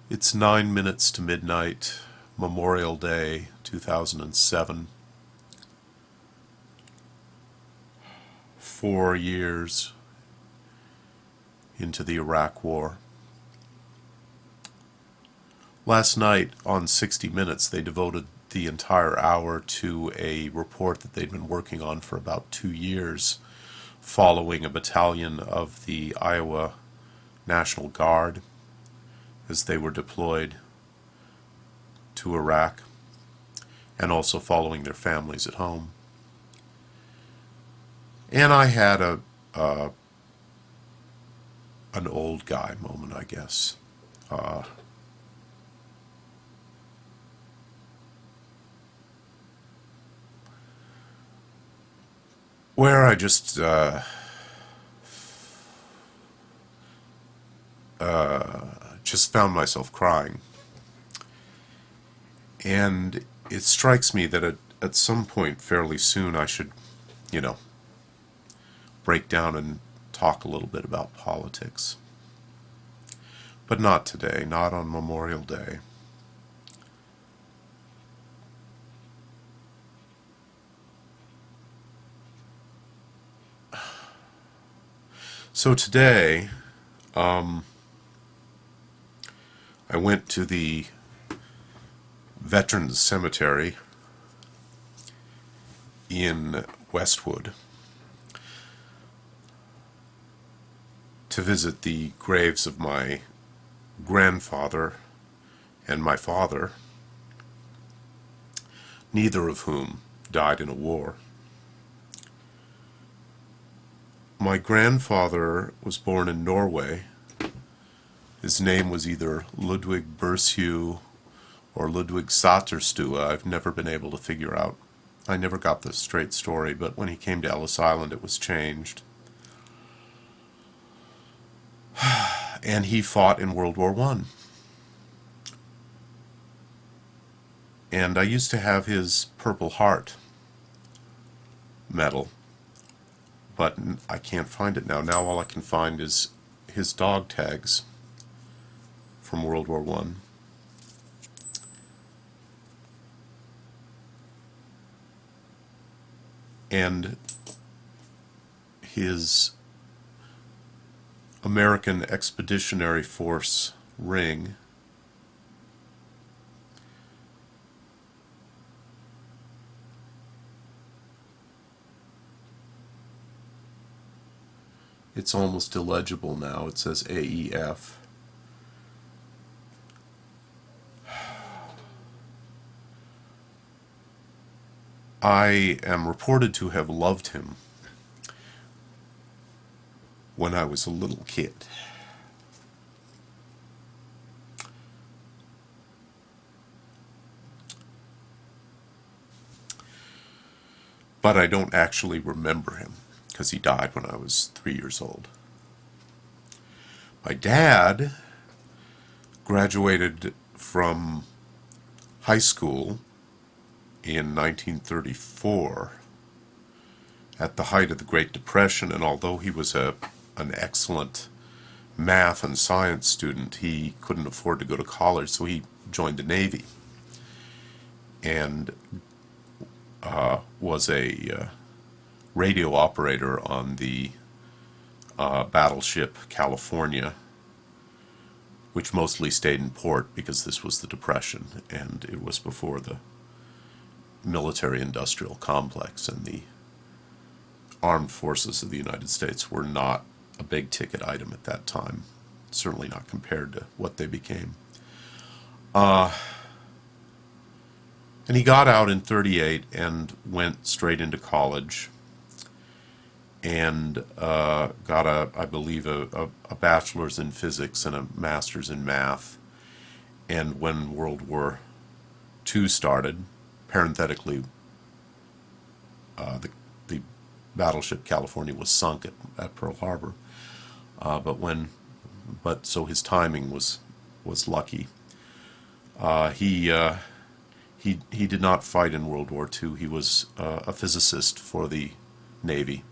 It's 9 minutes to midnight, Memorial Day, 2007. 4 years into the Iraq War. Last night on 60 Minutes, they devoted the entire hour to a report that they'd been working on for about 2 years, following a battalion of the Iowa National Guard as they were deployed to Iraq, and also following their families at home. And I had an old guy moment, I guess. Where I just found myself crying. And it strikes me that at some point fairly soon I should, break down and talk a little bit about politics. But not today, not on Memorial Day. So today, I went to the Veterans Cemetery in Westwood to visit the graves of my grandfather and my father, neither of whom died in a war. My grandfather was born in Norway. His name was either Ludwig Bershue or Ludwig Saterstue. I've never been able to figure out. I never got the straight story, but when he came to Ellis Island it was changed. And he fought in World War I. And I used to have his Purple Heart medal, but I can't find it now. Now all I can find is his dog tags from World War I. And his American Expeditionary Force ring. It's almost illegible now. It says AEF. I am reported to have loved him when I was a little kid. But I don't actually remember him because he died when I was 3 years old. My dad graduated from high school in 1934 at the height of the Great Depression, and although he was an excellent math and science student, he couldn't afford to go to college, so he joined the Navy and was a radio operator on the battleship California, which mostly stayed in port because this was the Depression and it was before the military-industrial complex, and the armed forces of the United States were not a big-ticket item at that time, certainly not compared to what they became. And he got out in 1938 and went straight into college and got I believe, a bachelor's in physics and a master's in math. And when World War II started, parenthetically, the battleship California was sunk at Pearl Harbor. So his timing was lucky. He did not fight in World War II. He was a physicist for the Navy,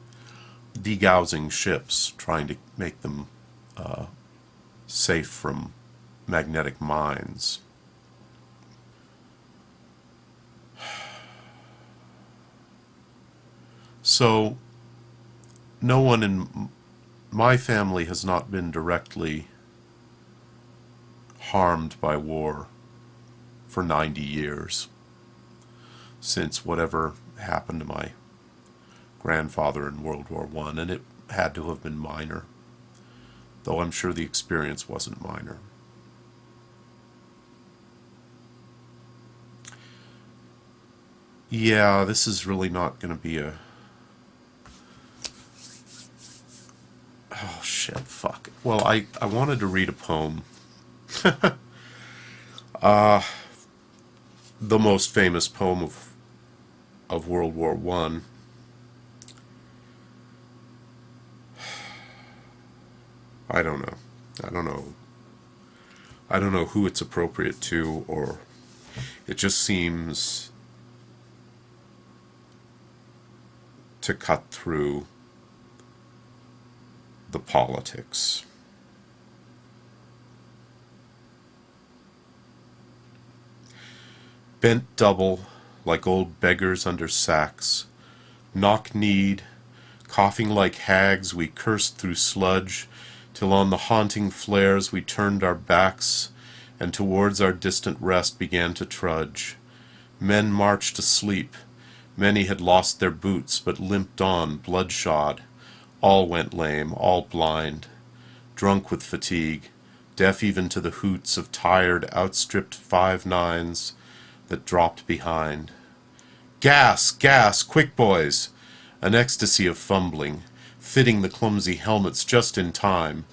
degaussing ships, trying to make them safe from magnetic mines. So, no one in my family has not been directly harmed by war for 90 years, since whatever happened to my grandfather in World War I, and it had to have been minor, though I'm sure the experience wasn't minor. Yeah, this is really not going to be a... Oh, shit, fuck. Well, I wanted to read a poem. The most famous poem of World War I. I don't know. I don't know. I don't know who it's appropriate to, or it just seems to cut through the politics. Bent double, like old beggars under sacks, knock-kneed, coughing like hags, we cursed through sludge, till on the haunting flares we turned our backs, and towards our distant rest began to trudge. Men marched asleep. Many had lost their boots, but limped on, bloodshod. All went lame, all blind, drunk with fatigue, deaf even to the hoots of tired, outstripped 5-9s that dropped behind. Gas! Gas! Quick, boys! An ecstasy of fumbling, fitting the clumsy helmets just in time,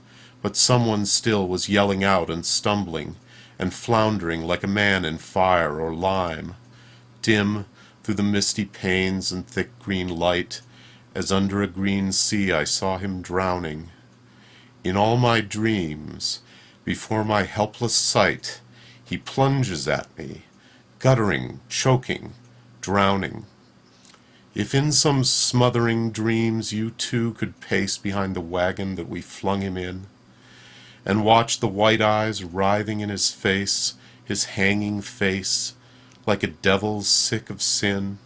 but someone still was yelling out and stumbling, and floundering like a man in fire or lime. Dim, through the misty panes and thick green light, as under a green sea I saw him drowning. In all my dreams, before my helpless sight, he plunges at me, guttering, choking, drowning. If in some smothering dreams you too could pace behind the wagon that we flung him in, and watch the white eyes writhing in his face, his hanging face, like a devil's sick of sin.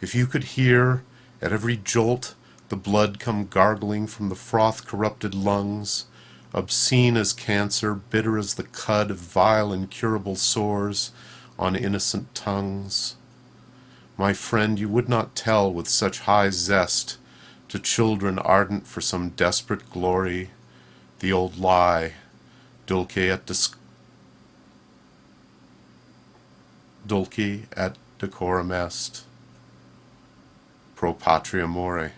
If you could hear, at every jolt, the blood come gargling from the froth-corrupted lungs, obscene as cancer, bitter as the cud of vile incurable sores on innocent tongues. My friend, you would not tell with such high zest to children ardent for some desperate glory the old lie, Dulce et decorum est, pro patria more.